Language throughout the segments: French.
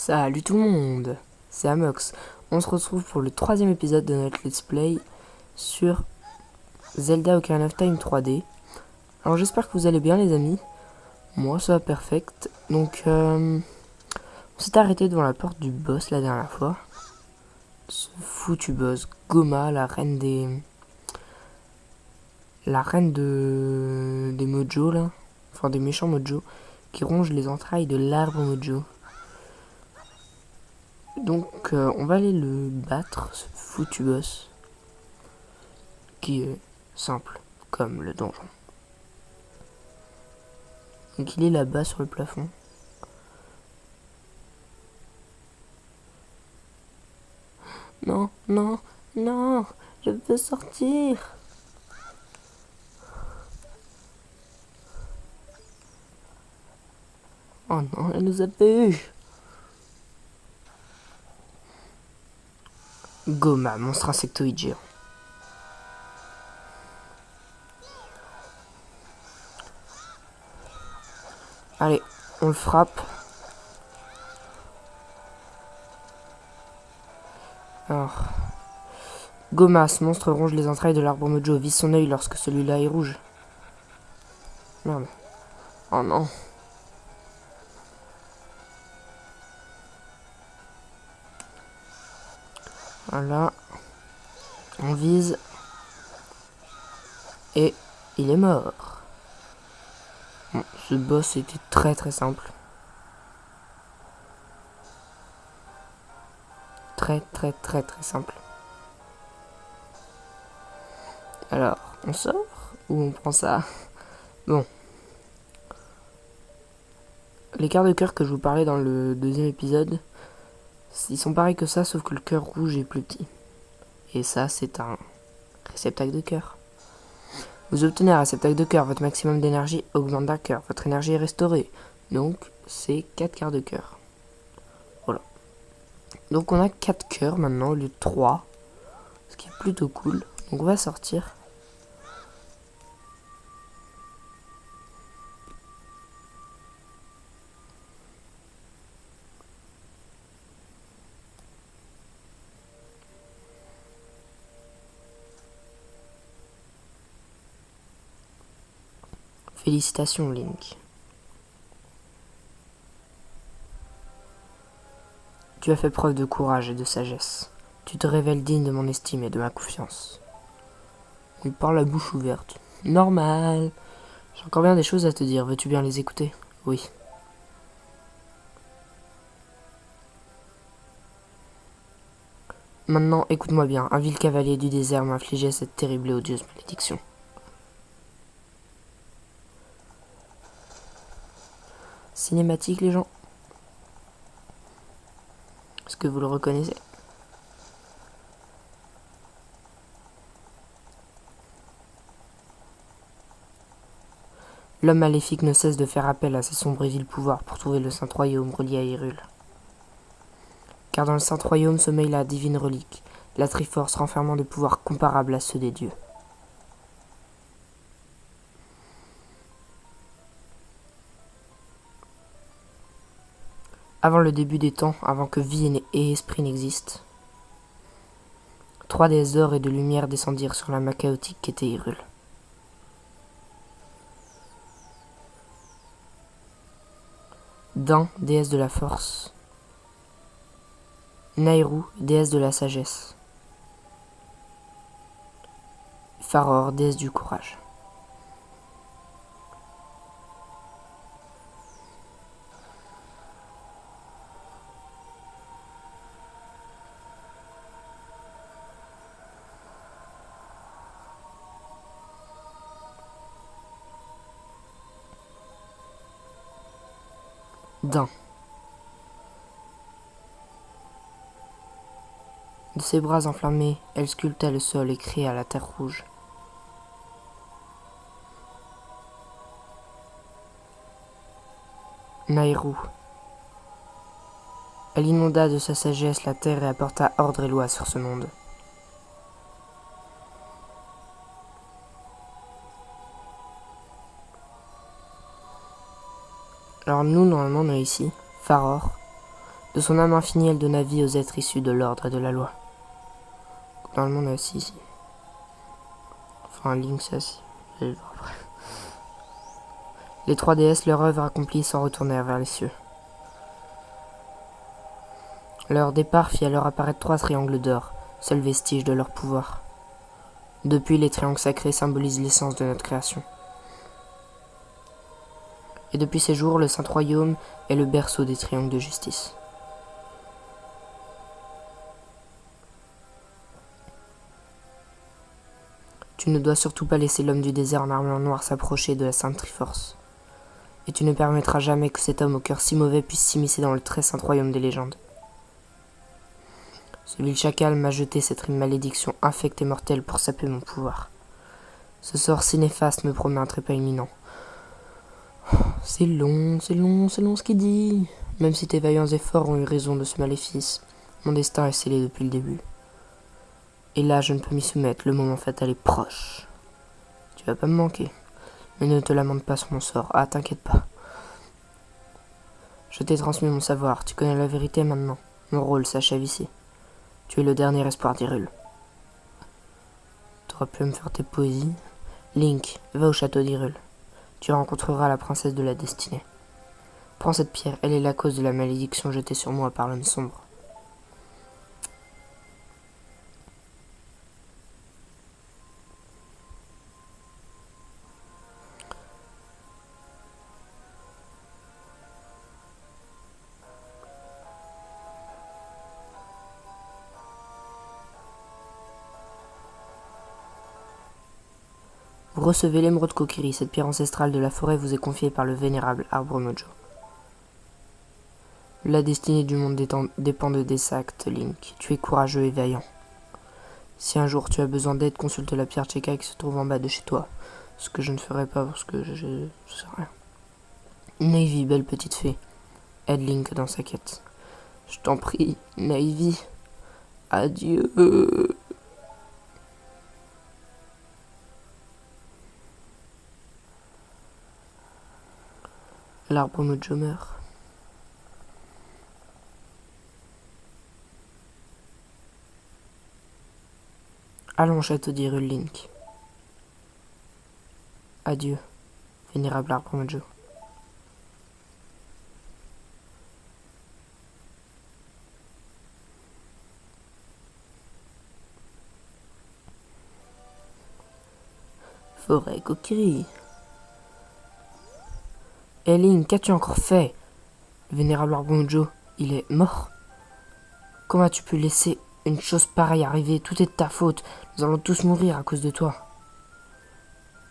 Salut tout le monde, c'est Amox. On se retrouve pour le troisième épisode de notre let's play sur Zelda Ocarina of Time 3D. Alors j'espère que vous allez bien les amis. Moi ça va perfect. Donc on s'est arrêté devant la porte du boss la dernière fois. Ce foutu boss, Goma, la reine des Mojo là. Enfin des méchants Mojo qui rongent les entrailles de l'arbre Mojo. Donc on va aller le battre, ce foutu boss, qui est simple comme le donjon. Donc il est là-bas sur le plafond. Non, non, non, je veux sortir. Oh non, elle nous a vus. Goma, monstre insectoïde géant. Allez, on le frappe. Alors, Goma, ce monstre ronge les entrailles de l'arbre Mojo, vise son œil lorsque celui-là est rouge. Merde. Oh non. Voilà. On vise. Et il est mort. Bon, ce boss était très très simple. Très simple. Alors, on sort ou on prend ça? Bon. Les quarts de cœur que je vous parlais dans le deuxième épisode, ils sont pareils que ça, sauf que le cœur rouge est plus petit. Et ça, c'est un réceptacle de cœur. Vous obtenez un réceptacle de cœur, votre maximum d'énergie augmente d'un cœur, votre énergie est restaurée. Donc, c'est 4 quarts de cœur. Voilà. Donc, on a 4 cœurs maintenant au lieu de 3, ce qui est plutôt cool. Donc, on va sortir. Félicitations, Link. Tu as fait preuve de courage et de sagesse. Tu te révèles digne de mon estime et de ma confiance. Il parle la bouche ouverte. Normal. J'ai encore bien des choses à te dire. Veux-tu bien les écouter? Oui. Maintenant, écoute-moi bien. Un vil cavalier du désert m'a infligé cette terrible et odieuse malédiction. Cinématique, les gens? Est-ce que vous le reconnaissez? L'homme maléfique ne cesse de faire appel à ses sombres et vils pouvoirs pour trouver le Saint Royaume relié à Hyrule. Car dans le Saint Royaume sommeille la divine relique, la Triforce renfermant des pouvoirs comparables à ceux des dieux. Avant le début des temps, avant que vie et esprit n'existent, 3 déesses d'or et de lumière descendirent sur la main chaotique qu'était Hyrule. Dan, déesse de la force. Nayru, déesse de la sagesse. Faror, déesse du courage. Dan. De ses bras enflammés, elle sculpta le sol et créa la terre rouge. Nayru. Elle inonda de sa sagesse la terre et apporta ordre et loi sur ce monde. Alors nous, normalement, on est ici. Faror. De son âme infinie, elle donna vie aux êtres issus de l'ordre et de la loi. Dans le monde assis ici. Enfin, Link c'est assis. Je vais le voir après. Les 3 déesses, leur œuvre accomplie, s'en retournèrent vers les cieux. Leur départ fit alors apparaître 3 triangles d'or, seul vestige de leur pouvoir. Depuis, les triangles sacrés symbolisent l'essence de notre création. Et depuis ces jours, le Saint Royaume est le berceau des triangles de justice. Tu ne dois surtout pas laisser l'homme du désert en armure noire s'approcher de la Sainte Triforce. Et tu ne permettras jamais que cet homme au cœur si mauvais puisse s'immiscer dans le très saint royaume des légendes. Ce vil chacal m'a jeté cette malédiction infecte et mortelle pour saper mon pouvoir. Ce sort si néfaste me promet un trépas imminent. C'est long ce qu'il dit. Même si tes vaillants efforts ont eu raison de ce maléfice, mon destin est scellé depuis le début. Et là, je ne peux m'y soumettre, le moment fatal est proche. Tu vas pas me manquer, mais ne te lamente pas sur mon sort. Ah, t'inquiète pas. Je t'ai transmis mon savoir, tu connais la vérité maintenant. Mon rôle s'achève ici. Tu es le dernier espoir d'Hyrule. T'auras pu me faire tes poésies. Link, va au château d'Hyrule. Tu rencontreras la princesse de la destinée. Prends cette pierre, elle est la cause de la malédiction jetée sur moi par l'homme sombre. Vous recevez l'émeraude Kokiri, cette pierre ancestrale de la forêt vous est confiée par le vénérable arbre Mojo. La destinée du monde dépend de tes actes, Link. Tu es courageux et vaillant. Si un jour tu as besoin d'aide, consulte la pierre Cheka qui se trouve en bas de chez toi. Ce que je ne ferai pas parce que je sais rien. Navy, belle petite fée, aide Link dans sa quête. Je t'en prie, Navy. Adieu. L'arbre Mojo meurt. Allons au château d'Hyrule, Link. Adieu, vénérable arbre Mojo. Forêt Kokiri. Eh Link, qu'as-tu encore fait? Le vénérable arbre Mojo, il est mort. Comment as-tu pu laisser une chose pareille arriver? Tout est de ta faute. Nous allons tous mourir à cause de toi.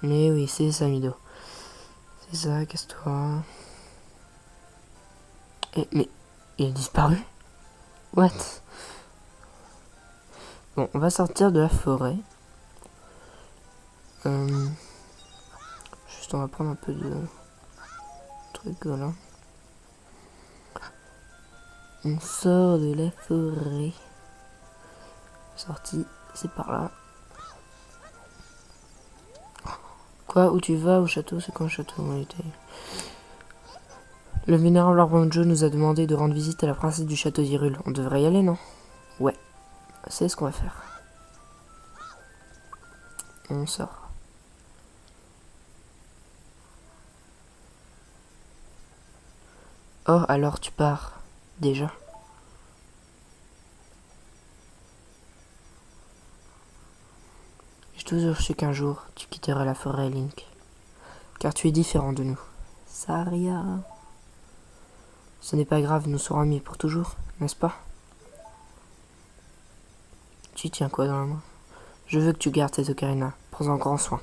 Mais oui, c'est ça, Mido. C'est ça, casse-toi. Mais il a disparu? What? Bon, on va sortir de la forêt. Juste, on va prendre un peu de truc, voilà. On sort de la forêt. Sortie, c'est par là. Quoi? Où tu vas? Au château? C'est quand le château? Le vénérable arbre Mojo nous a demandé de rendre visite à la princesse du château d'Hyrule. On devrait y aller, non? Ouais, c'est ce qu'on va faire. On sort. Oh, alors tu pars. Déjà. J'ai toujours su qu'un jour, tu quitterais la forêt, Link. Car tu es différent de nous. Saria. Ce n'est pas grave, nous serons amis pour toujours, n'est-ce pas? Tu tiens quoi dans la main? Je veux que tu gardes cette ocarina. Prends-en grand soin.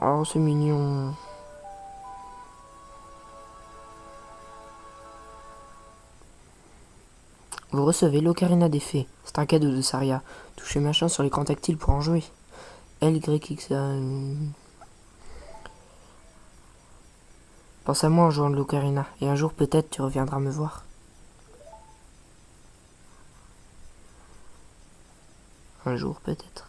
Oh, c'est mignon. Vous recevez l'ocarina des fées. C'est un cadeau de Saria. Touchez machin sur l'écran tactile pour en jouer. LYXA. Pense à moi en jouant de l'ocarina. Et un jour peut-être tu reviendras me voir. Un jour peut-être.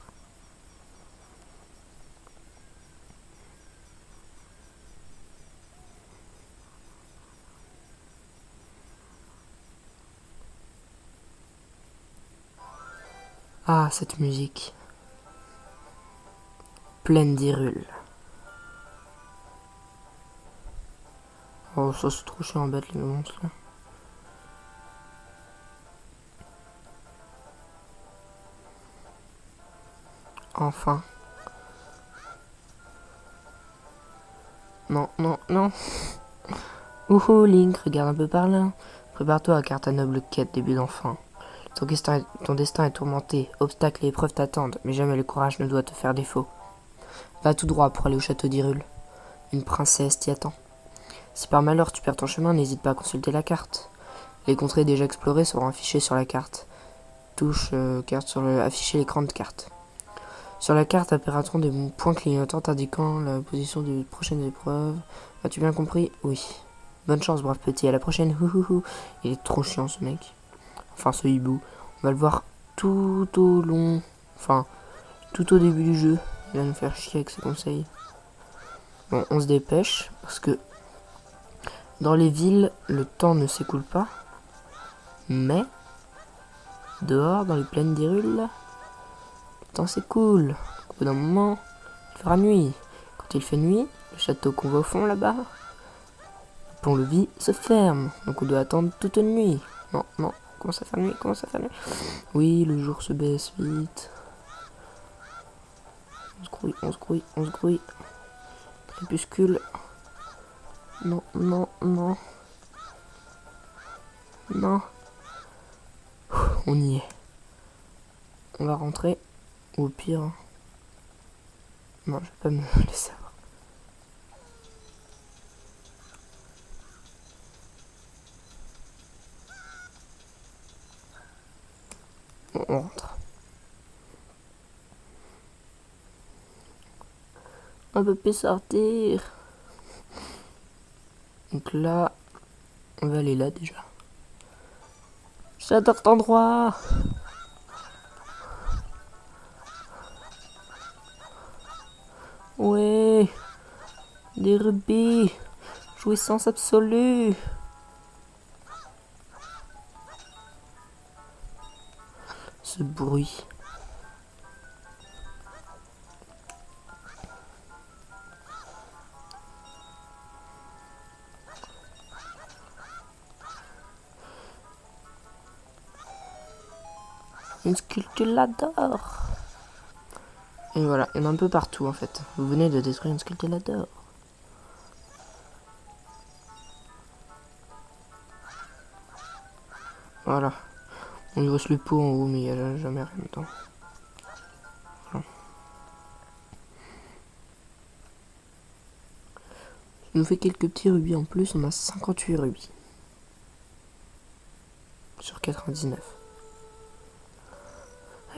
Ah, cette musique. Pleine d'Hyrule. Oh, ça c'est trop chiant à battre les monstres là. Enfin. Non, non, non. Ouhou, Link, regarde un peu par là. Prépare-toi car ta noble quête début d'enfant. Ton destin est tourmenté, obstacles et épreuves t'attendent, mais jamais le courage ne doit te faire défaut. Va tout droit pour aller au château d'Hyrule. Une princesse t'y attend. Si par malheur tu perds ton chemin, n'hésite pas à consulter la carte. Les contrées déjà explorées seront affichées sur la carte. Touche carte sur afficher l'écran de carte. Sur la carte apparaîtront des points clignotants indiquant la position des prochaines épreuves. As-tu bien compris? Oui. Bonne chance, brave petit, à la prochaine. Houhouhou. Il est trop chiant ce mec. Enfin, ce hibou. On va le voir tout au long. Enfin, tout au début du jeu. Il va nous faire chier avec ses conseils. Bon, on se dépêche parce que dans les villes, le temps ne s'écoule pas. Mais dehors, dans les plaines d'Hyrule, le temps s'écoule. Au bout d'un moment, il fera nuit. Quand il fait nuit, le château qu'on voit au fond là-bas, le pont-levis se ferme. Donc on doit attendre toute une nuit. Non, non, commence à faire nuit, commence à faire nuit. Oui, le jour se baisse vite. On se grouille, on se grouille, on se grouille. Crépuscule. Non, non, non. Non. On y est. On va rentrer. Ou au pire... Non, je vais pas me laisser avoir. Bon, on rentre. On peut plus sortir. Donc là, on va aller là déjà. J'adore cet endroit. Ouais. Des rubis. Jouissance absolue. Ce bruit. Une sculpture l'adore. Et voilà, il y en a un peu partout en fait. Vous venez de détruire une sculpture l'adore. Voilà. On lui reste le pot en haut, mais il n'y a jamais rien dedans. Voilà. Ça nous fait quelques petits rubis en plus. On a 58 rubis. Sur 99.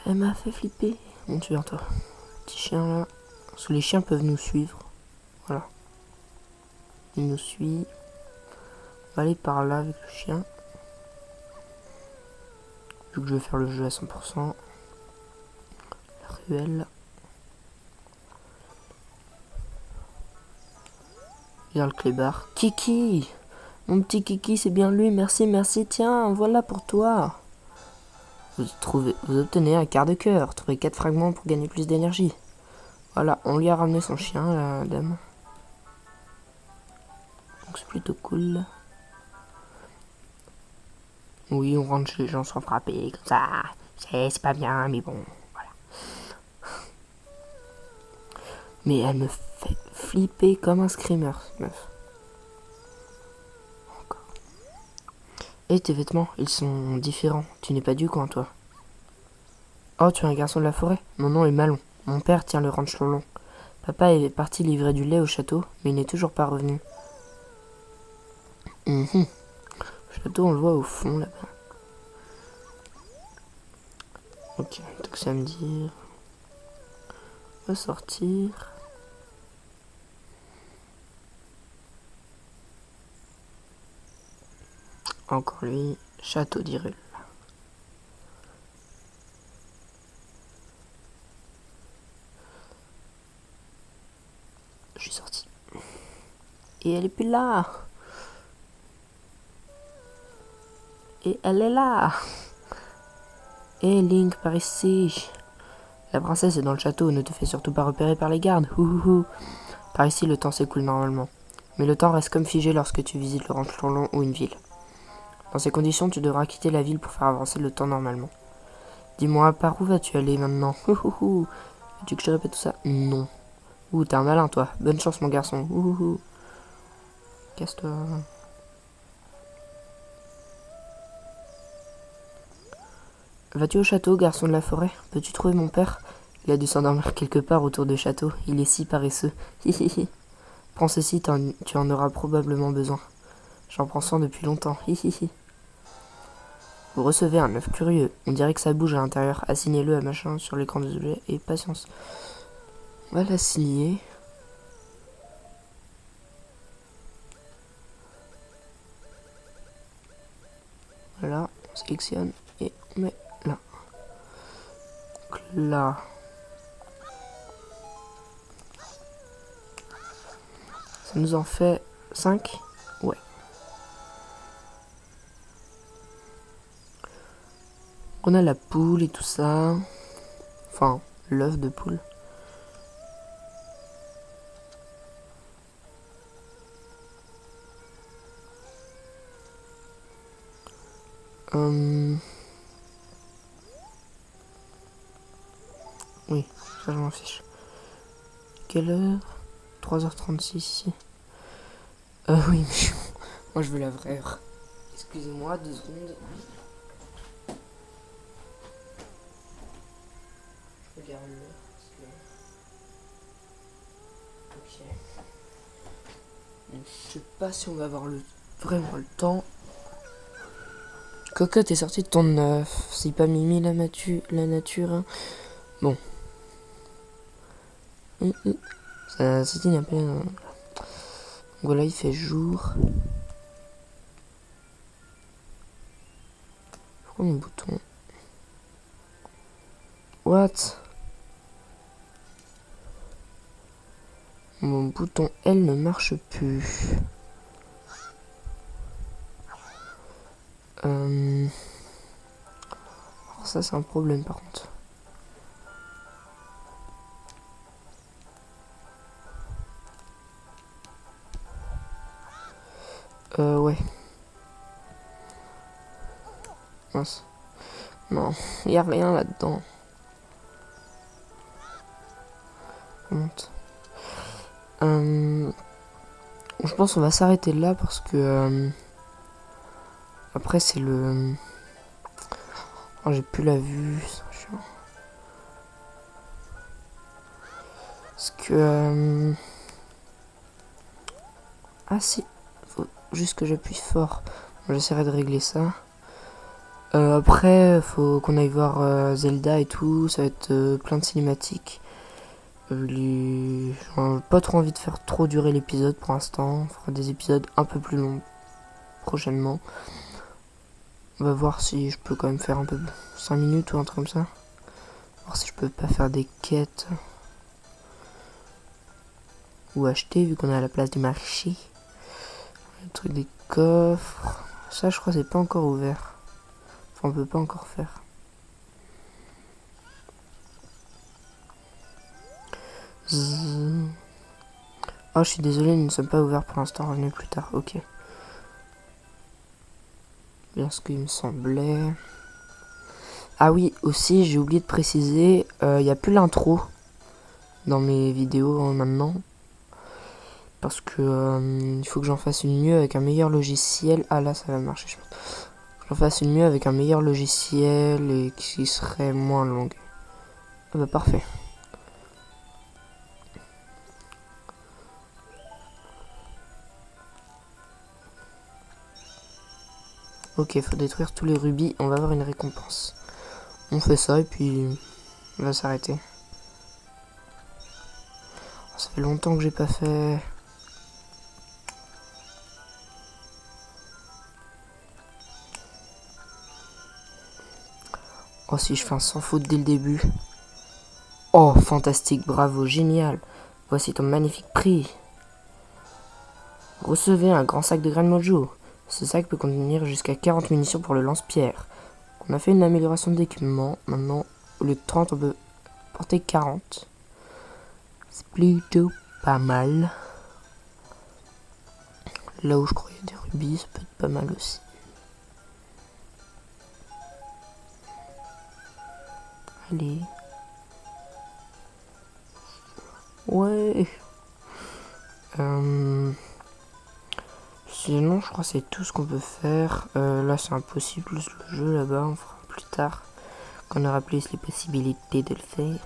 Elle m'a fait flipper. Monte vers toi. Petit chien là. Parce que les chiens peuvent nous suivre. Voilà. Il nous suit. On va aller par là avec le chien. Vu que je vais faire le jeu à 100%. La ruelle. Vers le clébard. Kiki! Mon petit Kiki, c'est bien lui. Merci, merci. Tiens, voilà pour toi. Vous obtenez un quart de cœur. Trouvez 4 fragments pour gagner plus d'énergie. Voilà, on lui a ramené son chien, la dame. Donc c'est plutôt cool. Oui, on rentre chez les gens sans frapper, comme ça. C'est pas bien, mais bon, voilà. Mais elle me fait flipper comme un screamer, cette meuf. Encore. Et tes vêtements, ils sont différents. Tu n'es pas du coin, toi. Oh, tu es un garçon de la forêt? Mon nom est Malon. Mon père tient le ranch Lolon. Papa est parti livrer du lait au château, mais il n'est toujours pas revenu. Le château, on le voit au fond, là-bas. Ok, donc ça me dire... On va sortir. Encore lui, château d'Hyrule. Je suis sorti. Et elle est plus là. Et elle est là. Hé Link, par ici. La princesse est dans le château, ne te fais surtout pas repérer par les gardes. Ouhouhou. Par ici, le temps s'écoule normalement. Mais le temps reste comme figé lorsque tu visites le Ranch-Lonlon ou une ville. Dans ces conditions, tu devras quitter la ville pour faire avancer le temps normalement. Dis-moi, par où vas-tu aller maintenant? Ouhouhou. Veux-tu que je te répète tout ça? Non. Ouh, t'es un malin, toi. Bonne chance, mon garçon. Ouhouhou. Casse-toi. Vas-tu au château, garçon de la forêt? Peux-tu trouver mon père? Il a dû s'endormir quelque part autour du château. Il est si paresseux. Hihihi. Prends ceci, tu en auras probablement besoin. J'en prends soin depuis longtemps. Hihihi. Vous recevez un œuf curieux. On dirait que ça bouge à l'intérieur. Assignez-le à machin sur l'écran des objets et patience. On va l'assigner. Voilà, on sélectionne et on met là. Donc là. Ça nous en fait 5. Ouais. On a la poule et tout ça. Enfin, l'œuf de poule. Oui, ça je m'en fiche. Quelle heure? 3h36 ici. Oui, mais moi je veux la vraie heure. Excusez-moi, 2 secondes. Je regarde l'heure parce que... Ok. Donc, je sais pas si on va avoir vraiment le temps. Cocotte est sortie de ton œuf. C'est pas Mimi la nature. Hein. Bon. Ça c'était une appel. Voilà, il fait jour. Pourquoi mon bouton? What? Mon bouton L ne marche plus. Alors ça c'est un problème par contre. Ouais. Mince. Non, il n'y a rien là-dedans. Monte. Je pense qu'on va s'arrêter là parce que après c'est le... Oh, j'ai plus la vue. Parce que... Ah si, faut juste que j'appuie fort. J'essaierai de régler ça. Après, faut qu'on aille voir Zelda et tout. Ça va être plein de cinématiques. J'ai pas trop envie de faire trop durer l'épisode pour l'instant. On fera des épisodes un peu plus longs prochainement. On va voir si je peux quand même faire un peu 5 minutes ou un truc comme ça. Voir si je peux pas faire des quêtes. Ou acheter vu qu'on est à la place du marché. Le truc des coffres. Ça je crois c'est pas encore ouvert. Enfin on peut pas encore faire. Oh je suis désolé, nous ne sommes pas ouverts pour l'instant, revenez plus tard, ok. Bien ce qu'il me semblait. Ah oui, aussi j'ai oublié de préciser, il n'y a plus l'intro dans mes vidéos maintenant. Parce que il faut que j'en fasse une mieux avec un meilleur logiciel. Ah là ça va marcher je pense. J'en fasse une mieux avec un meilleur logiciel et qui serait moins longue. Ah bah parfait. Ok, faut détruire tous les rubis, on va avoir une récompense. On fait ça et puis on va s'arrêter. Ça fait longtemps que j'ai pas fait. Oh si je fais un sans faute dès le début. Oh fantastique, bravo, génial. Voici ton magnifique prix. Recevez un grand sac de graines mojo. Ce sac peut contenir jusqu'à 40 munitions pour le lance-pierre. On a fait une amélioration d'équipement. Maintenant, au lieu de 30, on peut porter 40. C'est plutôt pas mal. Là où je croyais des rubis, ça peut être pas mal aussi. Allez. Ouais. Sinon, je crois que c'est tout ce qu'on peut faire. Là, c'est impossible. Le jeu là-bas, on fera plus tard. Quand on aura plus les possibilités de le faire.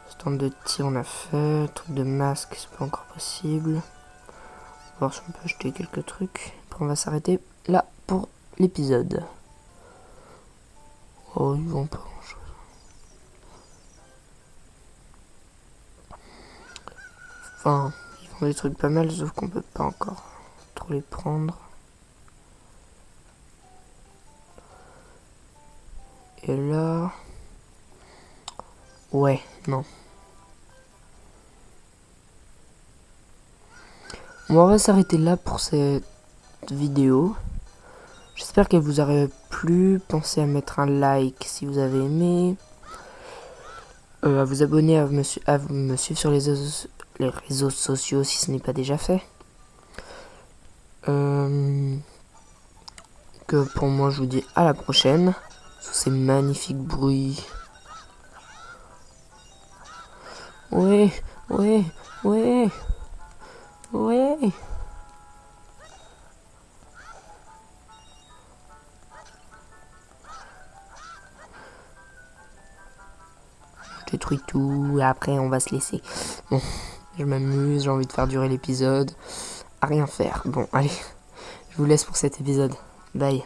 Stand de tir, on a fait. Truc de masque, c'est pas encore possible. On va voir si on peut acheter quelques trucs. Après, on va s'arrêter là pour l'épisode. Oh, ils vont pas grand-chose. Enfin, ils font des trucs pas mal, sauf qu'on peut pas encore trop les prendre. Et là... Ouais, non. Bon, on va s'arrêter là pour cette vidéo. J'espère qu'elle vous aurait plu. Pensez à mettre un like si vous avez aimé. À vous abonner, à me suivre sur les réseaux sociaux si ce n'est pas déjà fait. Que pour moi, je vous dis à la prochaine. Sous ces magnifiques bruits. Ouais, ouais, ouais, ouais. Je détruis tout et après on va se laisser. Bon, je m'amuse, j'ai envie de faire durer l'épisode. À rien faire. Bon, allez, je vous laisse pour cet épisode. Bye.